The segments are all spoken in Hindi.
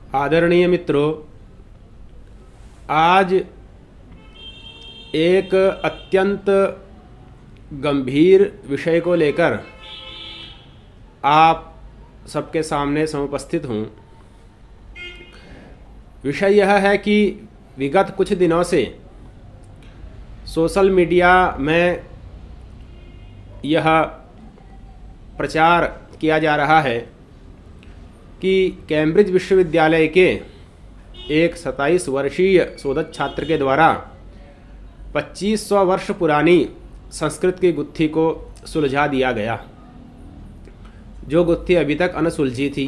आदरणीय मित्रों, आज एक अत्यंत गंभीर विषय को लेकर आप सबके सामने समुपस्थित हूँ। विषय यह है कि विगत कुछ दिनों से सोशल मीडिया में यह प्रचार किया जा रहा है कि कैम्ब्रिज विश्वविद्यालय के एक 27 वर्षीय शोधक छात्र के द्वारा 2500 वर्ष पुरानी संस्कृत की गुत्थी को सुलझा दिया गया, जो गुत्थी अभी तक अनसुलझी थी।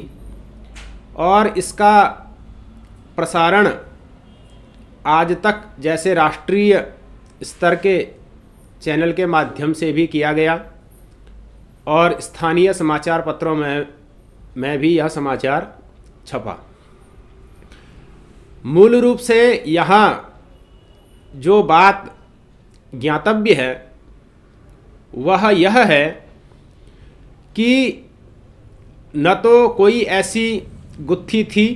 और इसका प्रसारण आज तक जैसे राष्ट्रीय स्तर के चैनल के माध्यम से भी किया गया और स्थानीय समाचार पत्रों में भी यह समाचार छपा। मूल रूप से यहाँ जो बात ज्ञातव्य है वह यह है कि न तो कोई ऐसी गुत्थी थी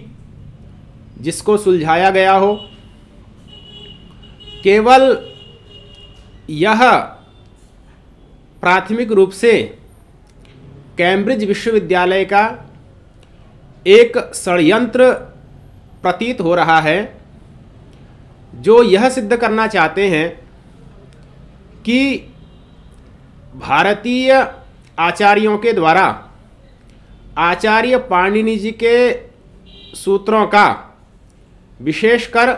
जिसको सुलझाया गया हो, केवल यह प्राथमिक रूप से कैम्ब्रिज विश्वविद्यालय का एक षड्यंत्र प्रतीत हो रहा है, जो यह सिद्ध करना चाहते हैं कि भारतीय आचार्यों के द्वारा आचार्य पाणिनि जी के सूत्रों का, विशेषकर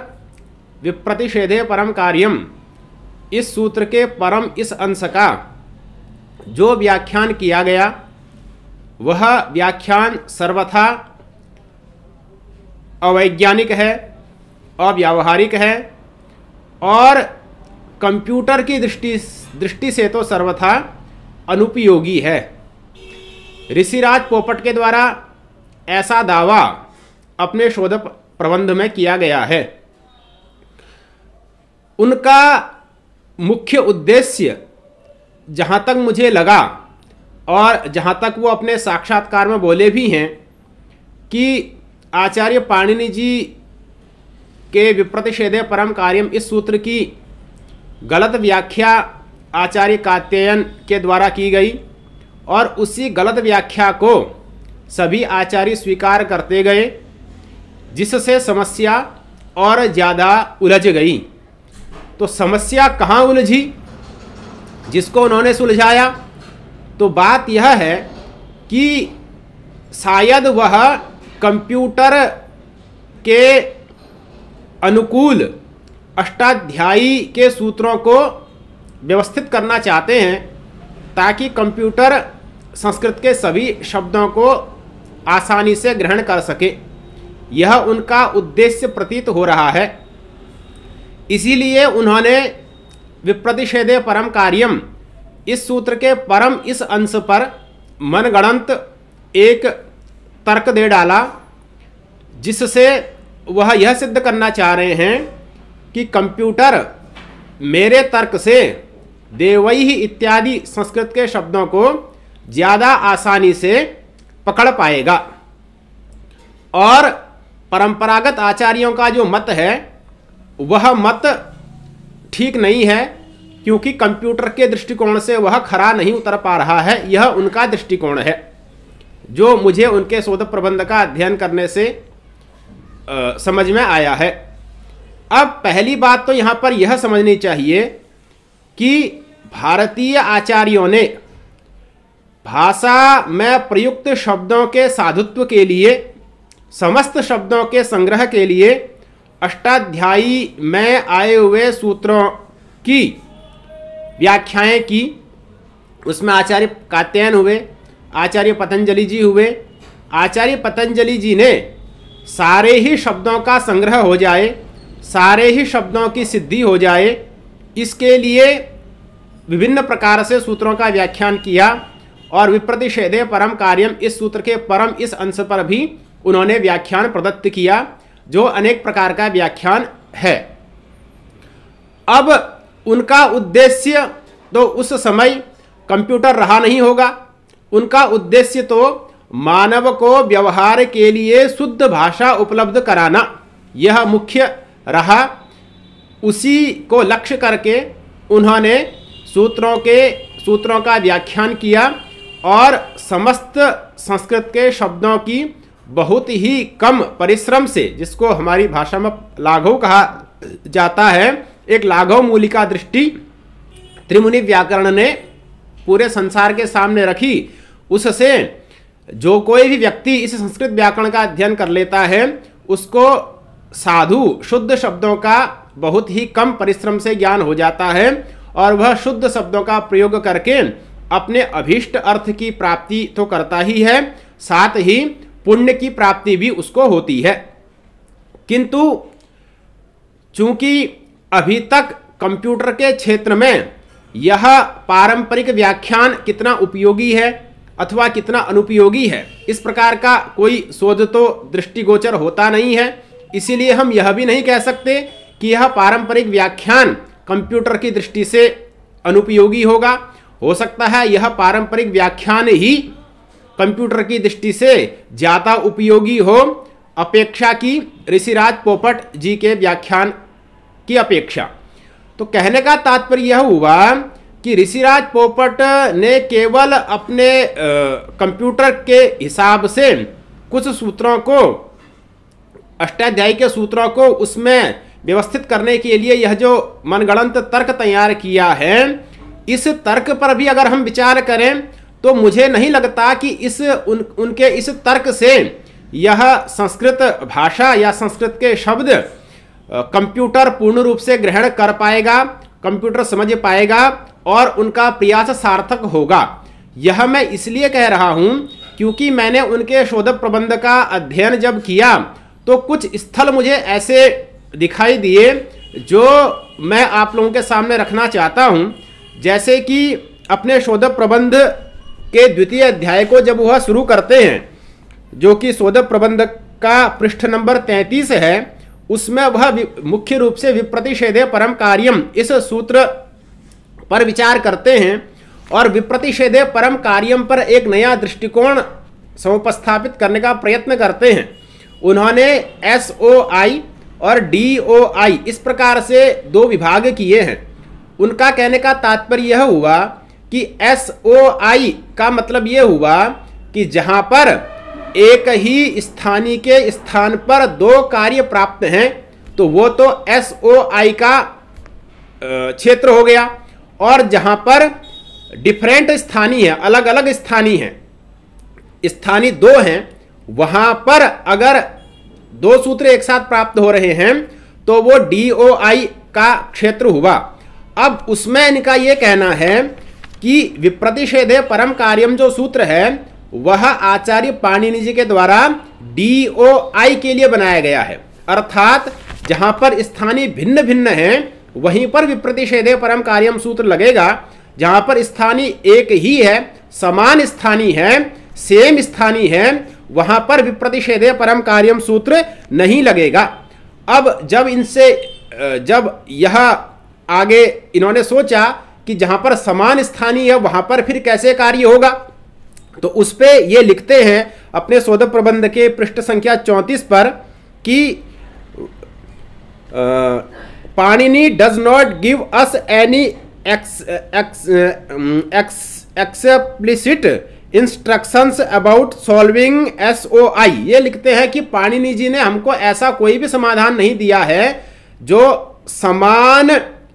विप्रतिषेधे परम कार्यम, इस सूत्र के परम इस अंश का जो व्याख्यान किया गया वह व्याख्यान सर्वथा अवैज्ञानिक है, अव्यावहारिक है और कंप्यूटर की दृष्टि से तो सर्वथा अनुपयोगी है। ऋषिराज पोपट के द्वारा ऐसा दावा अपने शोध प्रबंध में किया गया है। उनका मुख्य उद्देश्य, जहाँ तक मुझे लगा और जहाँ तक वो अपने साक्षात्कार में बोले भी हैं, कि आचार्य पाणिनि जी के विप्रतिषेधे परम कार्यम इस सूत्र की गलत व्याख्या आचार्य कात्यायन के द्वारा की गई और उसी गलत व्याख्या को सभी आचार्य स्वीकार करते गए, जिससे समस्या और ज़्यादा उलझ गई। तो समस्या कहाँ उलझी जिसको उन्होंने सुलझाया? तो बात यह है कि शायद वह कंप्यूटर के अनुकूल अष्टाध्यायी के सूत्रों को व्यवस्थित करना चाहते हैं ताकि कंप्यूटर संस्कृत के सभी शब्दों को आसानी से ग्रहण कर सके। यह उनका उद्देश्य प्रतीत हो रहा है। इसीलिए उन्होंने विप्रतिषेधे परम कार्यम इस सूत्र के परम इस अंश पर मनगढ़ंत एक तर्क दे डाला, जिससे वह यह सिद्ध करना चाह रहे हैं कि कंप्यूटर मेरे तर्क से देवैहि इत्यादि संस्कृत के शब्दों को ज़्यादा आसानी से पकड़ पाएगा। और परंपरागत आचार्यों का जो मत है वह मत ठीक नहीं है, क्योंकि कंप्यूटर के दृष्टिकोण से वह खरा नहीं उतर पा रहा है। यह उनका दृष्टिकोण है, जो मुझे उनके शोध प्रबंध का अध्ययन करने से समझ में आया है। अब पहली बात तो यहाँ पर यह समझनी चाहिए कि भारतीय आचार्यों ने भाषा में प्रयुक्त शब्दों के साधुत्व के लिए, समस्त शब्दों के संग्रह के लिए अष्टाध्यायी में आए हुए सूत्रों की व्याख्याएं की। उसमें आचार्य कात्यायन हुए, आचार्य पतंजलि जी हुए। आचार्य पतंजलि जी ने सारे ही शब्दों का संग्रह हो जाए, सारे ही शब्दों की सिद्धि हो जाए, इसके लिए विभिन्न प्रकार से सूत्रों का व्याख्यान किया और विप्रतिषेधे परम कार्यम इस सूत्र के परम इस अंश पर भी उन्होंने व्याख्यान प्रदत्त किया, जो अनेक प्रकार का व्याख्यान है। अब उनका उद्देश्य तो उस समय कंप्यूटर रहा नहीं होगा, उनका उद्देश्य तो मानव को व्यवहार के लिए शुद्ध भाषा उपलब्ध कराना, यह मुख्य रहा। उसी को लक्ष्य करके उन्होंने सूत्रों का व्याख्यान किया और समस्त संस्कृत के शब्दों की बहुत ही कम परिश्रम से, जिसको हमारी भाषा में लाघव कहा जाता है, एक लाघव मूलिका दृष्टि त्रिमुनि व्याकरण ने पूरे संसार के सामने रखी। उससे जो कोई भी व्यक्ति इस संस्कृत व्याकरण का अध्ययन कर लेता है उसको साधु शुद्ध शब्दों का बहुत ही कम परिश्रम से ज्ञान हो जाता है और वह शुद्ध शब्दों का प्रयोग करके अपने अभीष्ट अर्थ की प्राप्ति तो करता ही है, साथ ही पुण्य की प्राप्ति भी उसको होती है। किंतु चूंकि अभी तक कंप्यूटर के क्षेत्र में यह पारंपरिक व्याख्यान कितना उपयोगी है अथवा कितना अनुपयोगी है, इस प्रकार का कोई शोध तो दृष्टिगोचर होता नहीं है। इसीलिए हम यह भी नहीं कह सकते कि यह पारंपरिक व्याख्यान कंप्यूटर की दृष्टि से अनुपयोगी होगा। हो सकता है यह पारंपरिक व्याख्यान ही कंप्यूटर की दृष्टि से ज़्यादा उपयोगी हो अपेक्षा की ऋषिराज पोपट जी के व्याख्यान की अपेक्षा। तो कहने का तात्पर्य यह हुआ कि ऋषिराज पोपट ने केवल अपने कंप्यूटर के हिसाब से कुछ सूत्रों को, अष्टाध्यायी के सूत्रों को उसमें व्यवस्थित करने के लिए यह जो मनगढ़ंत तर्क तैयार किया है, इस तर्क पर भी अगर हम विचार करें तो मुझे नहीं लगता कि उनके इस तर्क से यह संस्कृत भाषा या संस्कृत के शब्द कंप्यूटर पूर्ण रूप से ग्रहण कर पाएगा, कंप्यूटर समझ पाएगा और उनका प्रयास सार्थक होगा। यह मैं इसलिए कह रहा हूं क्योंकि मैंने उनके शोध प्रबंध का अध्ययन जब किया तो कुछ स्थल मुझे ऐसे दिखाई दिए जो मैं आप लोगों के सामने रखना चाहता हूं। जैसे कि अपने शोध प्रबंध के द्वितीय अध्याय को जब वह शुरू करते हैं, जो कि शोध प्रबंध का पृष्ठ नंबर 33 है, उसमें वह मुख्य रूप से विप्रतिषेधे परम कार्यम इस सूत्र पर विचार करते हैं और विप्रतिषेधे परम कार्यम पर एक नया दृष्टिकोण समुपस्थापित करने का प्रयत्न करते हैं। उन्होंने SOI और DOI इस प्रकार से दो विभाग किए हैं। उनका कहने का तात्पर्य यह हुआ कि SOI का मतलब यह हुआ कि जहां पर एक ही स्थानीय के स्थान पर दो कार्य प्राप्त हैं तो वो तो SOI का क्षेत्र हो गया, और जहां पर डिफरेंट स्थानीय है, अलग अलग स्थानीय हैं, स्थानीय दो हैं, वहां पर अगर दो सूत्र एक साथ प्राप्त हो रहे हैं तो वो DOI का क्षेत्र हुआ। अब उसमें इनका यह कहना है कि विप्रतिषेधे परम कार्यम जो सूत्र है वह आचार्य पाणिनि जी के द्वारा DOI के लिए बनाया गया है, अर्थात जहां पर स्थानीय भिन्न भिन्न हैं वहीं पर विप्रतिषेधे परम कार्यम सूत्र लगेगा। जहां पर स्थानीय एक ही है, समान स्थानीय है, सेम स्थानीय है, वहां पर विप्रतिषेधे परम कार्यम सूत्र नहीं लगेगा। अब जब यह आगे इन्होंने सोचा कि जहां पर समान स्थानीय है वहां पर फिर कैसे कार्य होगा, तो उस पे ये लिखते हैं अपने शोध प्रबंध के पृष्ठ संख्या 34 पर कि Panini does not give us any explicit instructions about solving SOI। ये लिखते हैं कि पाणिनि जी ने हमको ऐसा कोई भी समाधान नहीं दिया है जो समान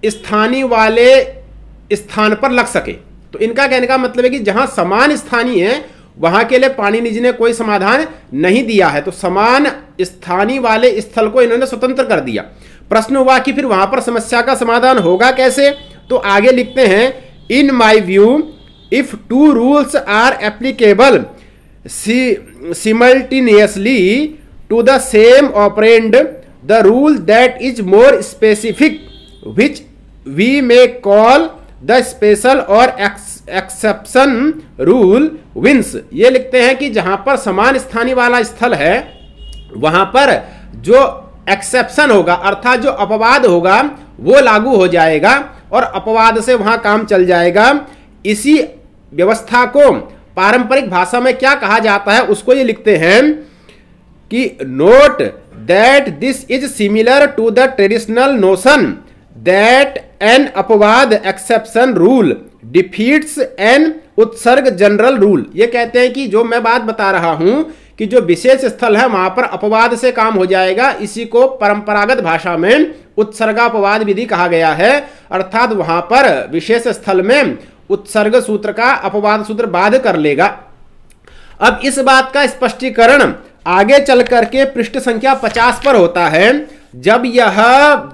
स्थानीय वाले स्थान पर लग सके। तो इनका कहने का मतलब है कि जहां समान स्थानीय है वहां के लिए पाणिनि जी ने कोई समाधान नहीं दिया है, तो समान स्थानीय वाले स्थल को इन्होंने स्वतंत्र कर दिया। प्रश्न हुआ कि फिर वहां पर समस्या का समाधान होगा कैसे, तो आगे लिखते हैं in my view if two rules are applicable simultaneously to the same operand, the rule that is more specific, which we may call the special or exception rule, wins। ये लिखते हैं कि जहां पर समान स्थानीय वाला स्थल है वहां पर जो एक्सेप्शन होगा अर्थात जो अपवाद होगा वो लागू हो जाएगा और अपवाद से वहां काम चल जाएगा। इसी व्यवस्था को पारंपरिक भाषा में क्या कहा जाता है उसको ये लिखते हैं कि note that this is similar to the traditional notion that an apavada exception rule defeats an utsarga general rule. ये कहते हैं कि जो मैं बात बता रहा हूं कि जो विशेष स्थल है वहां पर अपवाद से काम हो जाएगा, इसी को परंपरागत भाषा में उत्सर्गापवाद विधि कहा गया है। अर्थात वहां पर विशेष स्थल में उत्सर्ग सूत्र का अपवाद सूत्र बाध कर लेगा। अब इस बात का स्पष्टीकरण आगे चल करके पृष्ठ संख्या 50 पर होता है, जब यह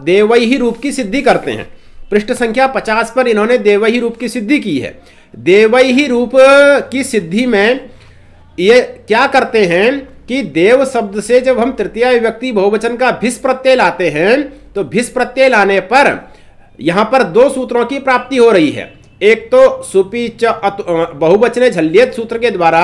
देवही रूप की सिद्धि करते हैं। पृष्ठ संख्या 50 पर इन्होंने देवही रूप की सिद्धि की है। देवही रूप की सिद्धि में ये क्या करते हैं कि देव शब्द से जब हम तृतीया विभक्ति बहुवचन का भिस प्रत्यय लाते हैं तो भिस प्रत्यय लाने पर यहां पर दो सूत्रों की प्राप्ति हो रही है। एक तो सुपी च बहुवचने झल्येत सूत्र के द्वारा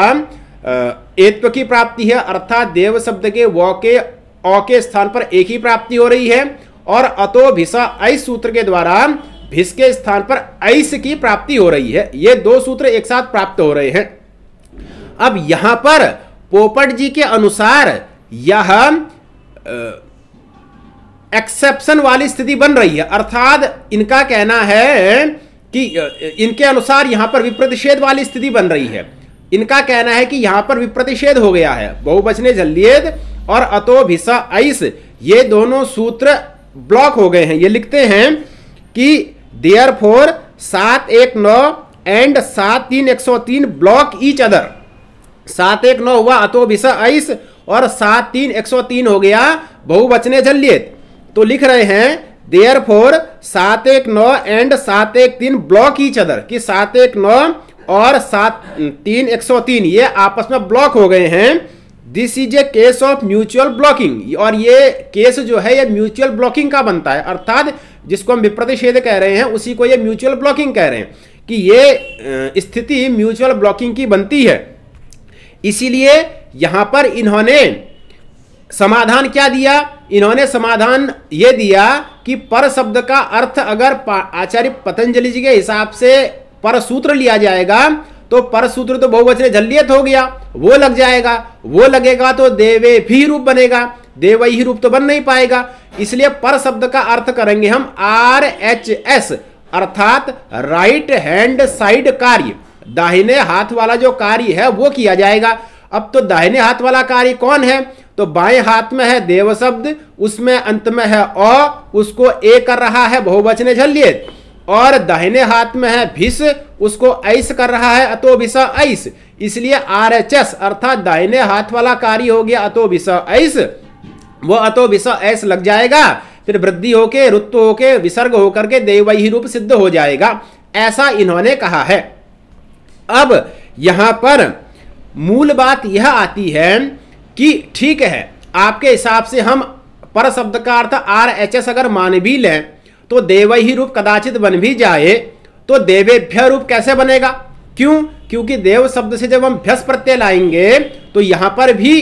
एत्व की प्राप्ति है, अर्थात देव शब्द के व के अ के स्थान पर एक ही प्राप्ति हो रही है, और अतो भिसा ऐस सूत्र के द्वारा भिस के स्थान पर ऐस की प्राप्ति हो रही है। ये दो सूत्र एक साथ प्राप्त हो रहे हैं। अब यहां पर पोपट जी के अनुसार यह एक्सेप्शन वाली स्थिति बन रही है, अर्थात इनका कहना है कि इनके अनुसार यहां पर विप्रतिषेध वाली स्थिति बन रही है। इनका कहना है कि यहां पर विप्रतिषेध हो गया है। बहुवचने झल्येद और अतो भिसा ऐस ये दोनों सूत्र ब्लॉक हो गए हैं। ये लिखते हैं कि therefore 719 and 73103 block each other. 719 हुआ अतो भिसा ऐस और 73103 हो गया बहुवचने झल्येद। तो लिख रहे हैं therefore 719 and 713 block each other, कि 719 और 73103 ये आपस में ब्लॉक हो गए हैं। This is a case of mutual blocking, और ये केस जो है ये म्यूचुअल ब्लॉकिंग का बनता है, अर्थात जिसको हम विप्रतिषेध कह रहे हैं उसी को ये म्यूचुअल ब्लॉकिंग कह रहे हैं कि ये स्थिति म्यूचुअल ब्लॉकिंग की बनती है। इसीलिए यहां पर इन्होंने समाधान क्या दिया? इन्होंने समाधान यह दिया कि पर शब्द का अर्थ अगर आचार्य पतंजलि जी के हिसाब से पर सूत्र लिया जाएगा तो पर सूत्र तो बहुवचने झल्येत हो गया, वो लग जाएगा। वो लगेगा तो देवे भी रूप बनेगा, देवई रूप तो बन नहीं पाएगा। इसलिए पर शब्द का अर्थ करेंगे हम RHS, अर्थात राइट हैंड साइड कार्य, दाहिने हाथ वाला जो कार्य है वो किया जाएगा। अब तो दाहिने हाथ वाला कार्य कौन है? तो बाएं हाथ में है देव शब्द, उसमें अंत में है अ, उसको ए कर रहा है बहुवचने झल्येत, और दाहिने हाथ में है भिस, उसको ऐस कर रहा है अतो भिसा ऐस। इसलिए RHS अर्थात दाहिने हाथ वाला कार्य हो गया अतो भिसा ऐस, वो अतो भिसा ऐस लग जाएगा, फिर वृद्धि होके रुत्व होके विसर्ग होकर के देवही रूप सिद्ध हो जाएगा। ऐसा इन्होंने कहा है। अब यहां पर मूल बात यह आती है कि ठीक है, आपके हिसाब से हम पर शब्द का अर्थ RHS अगर मान भी लें तो देवही रूप कदाचित बन भी जाए, तो देवेभ्य रूप कैसे बनेगा? क्यों? क्योंकि देव शब्द से जब हम भ्यस प्रत्यय लाएंगे तो यहां पर भी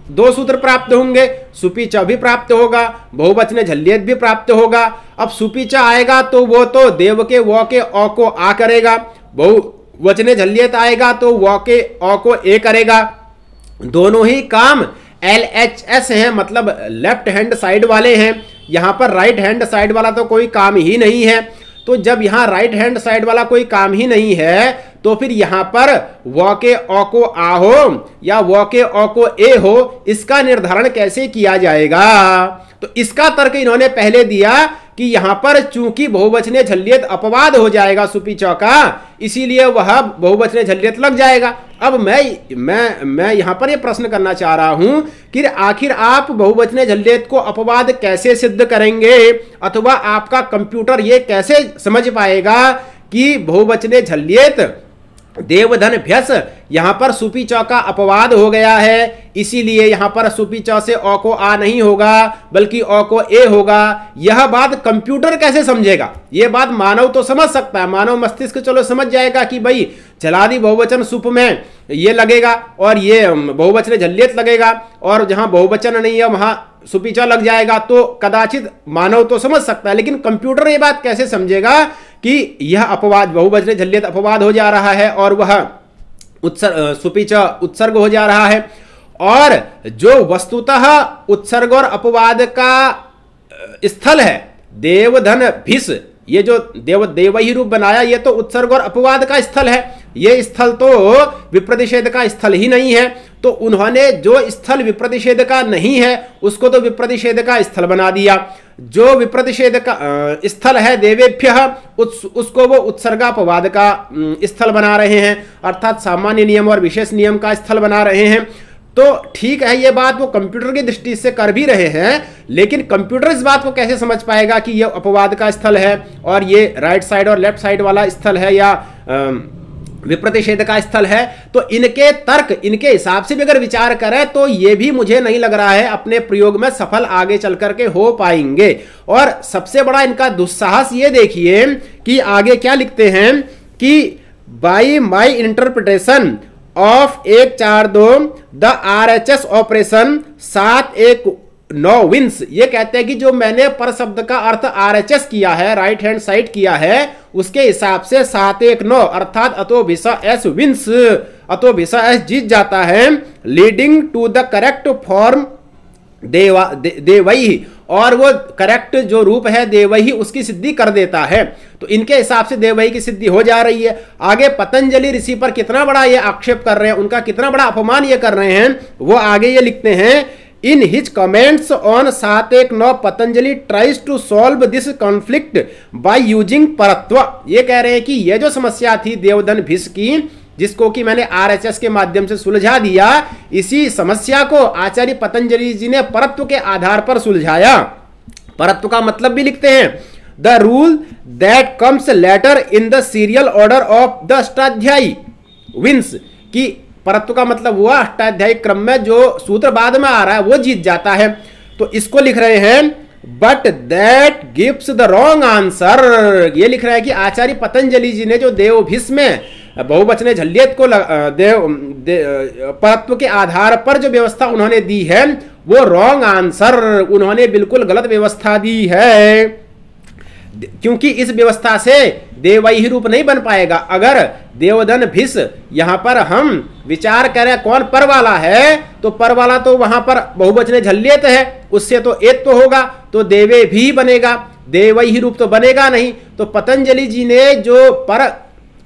दो सूत्र प्राप्त होंगे, सुपीचा भी प्राप्त होगा, बहुवचने झल्येत भी प्राप्त होगा। अब सुपीचा आएगा तो वो तो देव के व के अ को आ करेगा, बहुवचने झल्येत आएगा तो व के अ को ए करेगा। दोनों ही काम LHS हैं, मतलब लेफ्ट हैंड साइड वाले हैं। यहां पर राइट हैंड साइड वाला तो कोई काम ही नहीं है। तो जब यहां राइट हैंड साइड वाला कोई काम ही नहीं है तो फिर यहां पर व के अ को आ हो या व के अ को ए हो, इसका निर्धारण कैसे किया जाएगा? तो इसका तर्क इन्होंने पहले दिया कि यहां पर चूंकि बहुवचने झल्येत अपवाद हो जाएगा सुपीचा का, इसीलिए वह बहुवचने झल्येत लग जाएगा। अब मैं यहां पर यह प्रश्न करना चाह रहा हूं कि आखिर आप बहुवचने झल्येत को अपवाद कैसे सिद्ध करेंगे, अथवा आपका कंप्यूटर ये कैसे समझ पाएगा कि बहुवचने झल्येत देवधन भ्यस यहां पर सुपीचा का अपवाद हो गया है, इसीलिए यहां पर सुपीचा से अ को आ नहीं होगा बल्कि अ को ए होगा। यह बात कंप्यूटर कैसे समझेगा? यह बात मानव तो समझ सकता है, मानव मस्तिष्क चलो समझ जाएगा कि भाई झलादि बहुवचन सुप में ये लगेगा और ये बहुवचन झल्येत लगेगा, और जहां बहुवचन नहीं है वहां सुपीचा लग जाएगा, तो कदाचित मानव तो समझ सकता है, लेकिन कंप्यूटर ये बात कैसे समझेगा कि यह अपवाद बहुवचने झल्येत अपवाद हो जा रहा है और वह सुपिच उत्सर्ग हो जा रहा है। और जो वस्तुतः उत्सर्ग और अपवाद का स्थल है देवधन भिस, ये जो देव ही रूप बनाया, ये तो उत्सर्ग और अपवाद का स्थल है, ये स्थल तो विप्रतिषेध का स्थल ही नहीं है। तो उन्होंने जो स्थल विप्रतिषेध का नहीं है उसको तो विप्रतिषेध का स्थल बना दिया, जो विप्रतिषेध का स्थल है देवेभ्य उसको वो उत्सर्गापवाद का स्थल बना रहे हैं, अर्थात सामान्य नियम और विशेष नियम का स्थल बना रहे हैं। तो ठीक है, ये बात वो कंप्यूटर की दृष्टि से कर भी रहे हैं, लेकिन कंप्यूटर इस बात को कैसे समझ पाएगा कि ये अपवाद का स्थल है और ये राइट साइड और लेफ्ट साइड वाला स्थल है या विप्रतिषेध का स्थल है। तो इनके तर्क, इनके हिसाब से भी अगर विचार करें तो ये भी मुझे नहीं लग रहा है अपने प्रयोग में सफल आगे चल करके हो पाएंगे। और सबसे बड़ा इनका दुस्साहस ये देखिए कि आगे क्या लिखते हैं कि by my interpretation of 142 the RHS operation 719 wins, ये कहते हैं कि जो मैंने पर शब्द का अर्थ RHS किया है, राइट हैंड साइड किया है, उसके हिसाब से 719 अर्थात अतोभिसा एस विंस, अतोभिसा एस जीत जाता है, leading to the correct form देवई, और वो करेक्ट जो रूप है देवई उसकी सिद्धि कर देता है। तो इनके हिसाब से देवई की सिद्धि हो जा रही है। आगे पतंजलि ऋषि पर कितना बड़ा ये आक्षेप कर रहे हैं, उनका कितना बड़ा अपमान ये कर रहे हैं, वो आगे ये लिखते हैं in his comments on 719 Patanjali tries to solve this conflict by using परत्व। ये कह रहे हैं कि ये जो समस्या थी देवधन भिस की, जिसको कि मैंने RHS के माध्यम से सुलझा दिया, इसी समस्या को आचार्य पतंजलि जी ने परत्व के आधार पर सुलझाया। परत्व का मतलब भी लिखते हैं the rule that comes later in the serial order of the Ashtadhyayi wins, की परत्व का मतलब हुआ अष्टाध्यायी क्रम में जो सूत्र बाद में आ रहा है वो जीत जाता है। तो इसको लिख रहे हैं but that gives the wrong answer. ये लिख रहा है कि आचार्य पतंजलि जी ने जो देवभिस में बहुवचने झल्लियत को परत्व के आधार पर जो व्यवस्था उन्होंने दी है वो रॉन्ग आंसर, उन्होंने बिल्कुल गलत व्यवस्था दी है, क्योंकि इस व्यवस्था से देवई रूप नहीं बन पाएगा। अगर देवधन भिस यहां पर हम विचार करें कौन पर वाला है, तो पर वाला तो वहां पर बहुवचने झल्लियत है, उससे तो एक तो होगा, तो देवे भी बनेगा, देवई रूप तो बनेगा नहीं। तो पतंजलि जी ने जो पर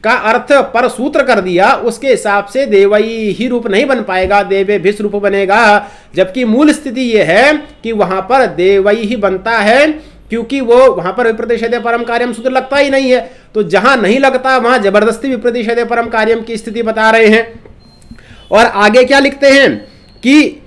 का अर्थ पर सूत्र कर दिया, उसके हिसाब से देवई ही रूप नहीं बन पाएगा, देवे भिस रूप बनेगा। जबकि मूल स्थिति यह है कि वहां पर देवई ही बनता है, क्योंकि वो वहां पर विप्रतिषेधे परम कार्यम सूत्र लगता ही नहीं है। तो जहां नहीं लगता वहां जबरदस्ती विप्रतिषेधे परम कार्यम की स्थिति बता रहे हैं। और आगे क्या लिखते हैं कि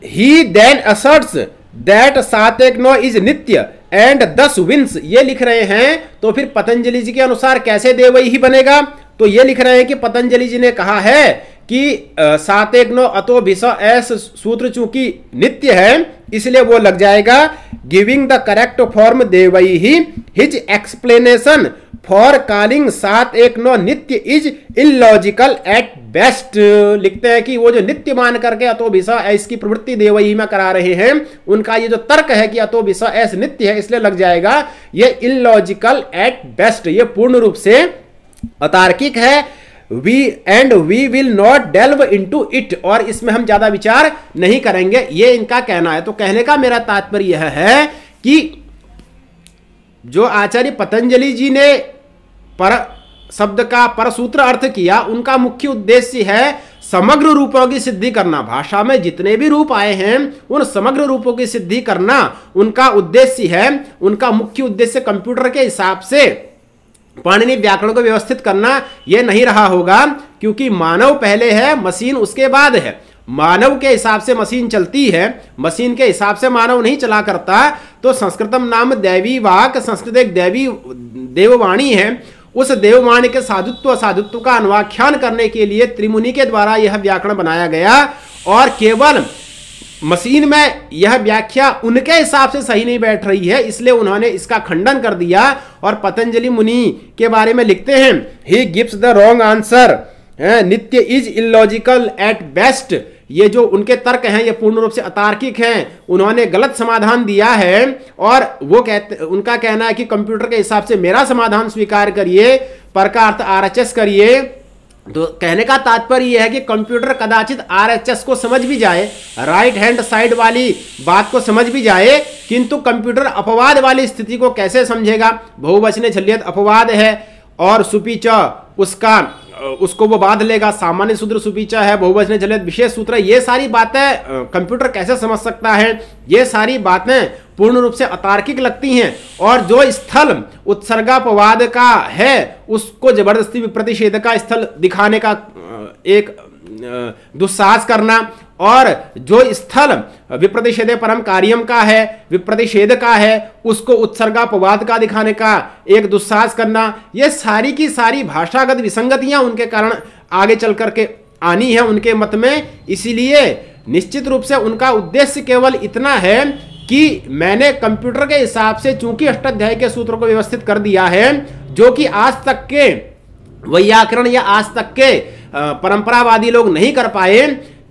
ही देन असर्ट्स दैट 719 इज नित्य एंड 10 विंस, ये लिख रहे हैं। तो फिर पतंजलि जी के अनुसार कैसे देवई ही बनेगा? तो ये लिख रहे हैं कि पतंजलि जी ने कहा है कि 719 अतोभिस एस सूत्र चूंकि नित्य है इसलिए वो लग जाएगा, गिविंग द करेक्ट फॉर्म देवई ही। हिज एक्सप्लेनेशन फॉर कॉलिंग 719 नित्य इज इलॉजिकल एट बेस्ट। लिखते हैं कि वो जो नित्य मान करके अतोभिसा एस की प्रवृत्ति देवई में करा रहे हैं, उनका ये जो तर्क है कि अतोभिसा एस नित्य है इसलिए लग जाएगा ये इलॉजिकल एट बेस्ट, ये पूर्ण रूप से अतार्किक है। We will not delve into it, और इसमें हम ज्यादा विचार नहीं करेंगे, ये इनका कहना है। तो कहने का मेरा तात्पर्य यह है कि जो आचार्य पतंजलि जी ने पर शब्द का परसूत्र अर्थ किया, उनका मुख्य उद्देश्य है समग्र रूपों की सिद्धि करना। भाषा में जितने भी रूप आए हैं उन समग्र रूपों की सिद्धि करना उनका उद्देश्य है। उनका मुख्य उद्देश्य कंप्यूटर के हिसाब से पाणिनि व्याकरण को व्यवस्थित करना यह नहीं रहा होगा, क्योंकि मानव पहले है, मशीन उसके बाद है। मानव के हिसाब से मशीन चलती है, मशीन के हिसाब से मानव नहीं चला करता। तो संस्कृतम नाम दैवी वाक, संस्कृत एक दैवी देववाणी है। उस देववाणी के साधुत्व असाधुत्व का अनुव्याख्यान करने के लिए त्रिमुनि के द्वारा यह व्याकरण बनाया गया, और केवल मशीन में यह व्याख्या उनके हिसाब से सही नहीं बैठ रही है, इसलिए उन्होंने इसका खंडन कर दिया। और पतंजलि मुनि के बारे में लिखते हैं, he gives the wrong answer, नित्य इज इलॉजिकल एट बेस्ट। ये जो उनके तर्क हैं ये पूर्ण रूप से अतार्किक हैं, उन्होंने गलत समाधान दिया है। और वो उनका कहना है कि कंप्यूटर के हिसाब से मेरा समाधान स्वीकार करिए, पर का अर्थ RHS करिए। तो कहने का तात्पर्य यह है कि कंप्यूटर कदाचित RHS को समझ भी जाए, राइट हैंड साइड वाली बात को समझ भी जाए, किंतु कंप्यूटर अपवाद वाली स्थिति को कैसे समझेगा। बहुवचने झल्लियत अपवाद है और सुपीच उसको वो बांध लेगा। सामान्य सूत्र सुपीचा है, बहुवचने झल्लियत विशेष सूत्र है। ये सारी बातें कंप्यूटर कैसे समझ सकता है? ये सारी बातें पूर्ण रूप से अतार्किक लगती हैं। और जो स्थल उत्सर्गापवाद का है उसको जबरदस्ती विप्रतिषेध का स्थल दिखाने का एक दुस्साहस करना, और जो स्थल विप्रतिषेधे परम कार्यम का है, विप्रतिषेध का है, उसको उत्सर्गापवाद का दिखाने का एक दुस्साहस करना, ये सारी की सारी भाषागत विसंगतियां उनके कारण आगे चल करके आनी है उनके मत में। इसीलिए निश्चित रूप से उनका उद्देश्य केवल इतना है कि मैंने कंप्यूटर के हिसाब से चूंकि अष्टाध्यायी के सूत्र को व्यवस्थित कर दिया है, जो कि आज तक के वैयाकरण या आज तक के परंपरावादी लोग नहीं कर पाए,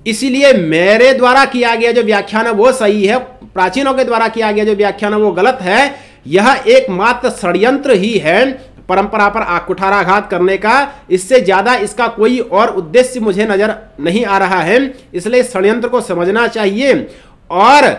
इसीलिए मेरे द्वारा किया गया जो व्याख्यान है वो सही है, प्राचीनों के द्वारा किया गया जो व्याख्यान है वो गलत है। यह एकमात्र षड्यंत्र ही है परंपरा पर कुठाराघात करने का, इससे ज्यादा इसका कोई और उद्देश्य मुझे नजर नहीं आ रहा है। इसलिए षड्यंत्र को समझना चाहिए। और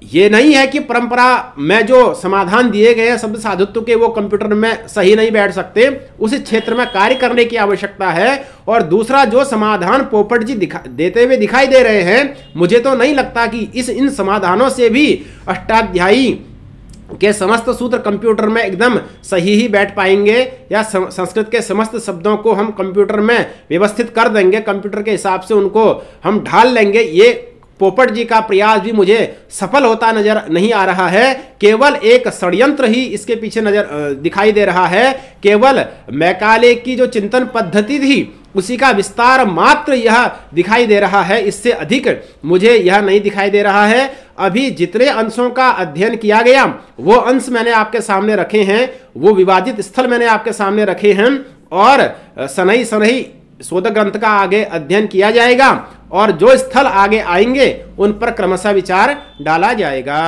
ये नहीं है कि परंपरा में जो समाधान दिए गए हैं शब्द साधुत्व के वो कंप्यूटर में सही नहीं बैठ सकते, उस क्षेत्र में कार्य करने की आवश्यकता है। और दूसरा, जो समाधान पोपट जी देते हुए दिखाई दे रहे हैं, मुझे तो नहीं लगता कि इन समाधानों से भी अष्टाध्यायी के समस्त सूत्र कंप्यूटर में एकदम सही ही बैठ पाएंगे, या संस्कृत के समस्त शब्दों को हम कंप्यूटर में व्यवस्थित कर देंगे, कंप्यूटर के हिसाब से उनको हम ढाल लेंगे। ये पोपट जी का प्रयास भी मुझे सफल होता नजर नहीं आ रहा है। केवल एक षड्यंत्र ही इसके पीछे नजर दिखाई दे रहा है। केवल मैकाले की जो चिंतन पद्धति थी उसी का विस्तार मात्र यह दिखाई दे रहा है, इससे अधिक मुझे यह नहीं दिखाई दे रहा है। अभी जितने अंशों का अध्ययन किया गया वो अंश मैंने आपके सामने रखे हैं, वो विवादित स्थल मैंने आपके सामने रखे हैं, और सनई सनई शोध ग्रंथ का आगे अध्ययन किया जाएगा, और जो स्थल आगे आएंगे उन पर क्रमशः विचार डाला जाएगा।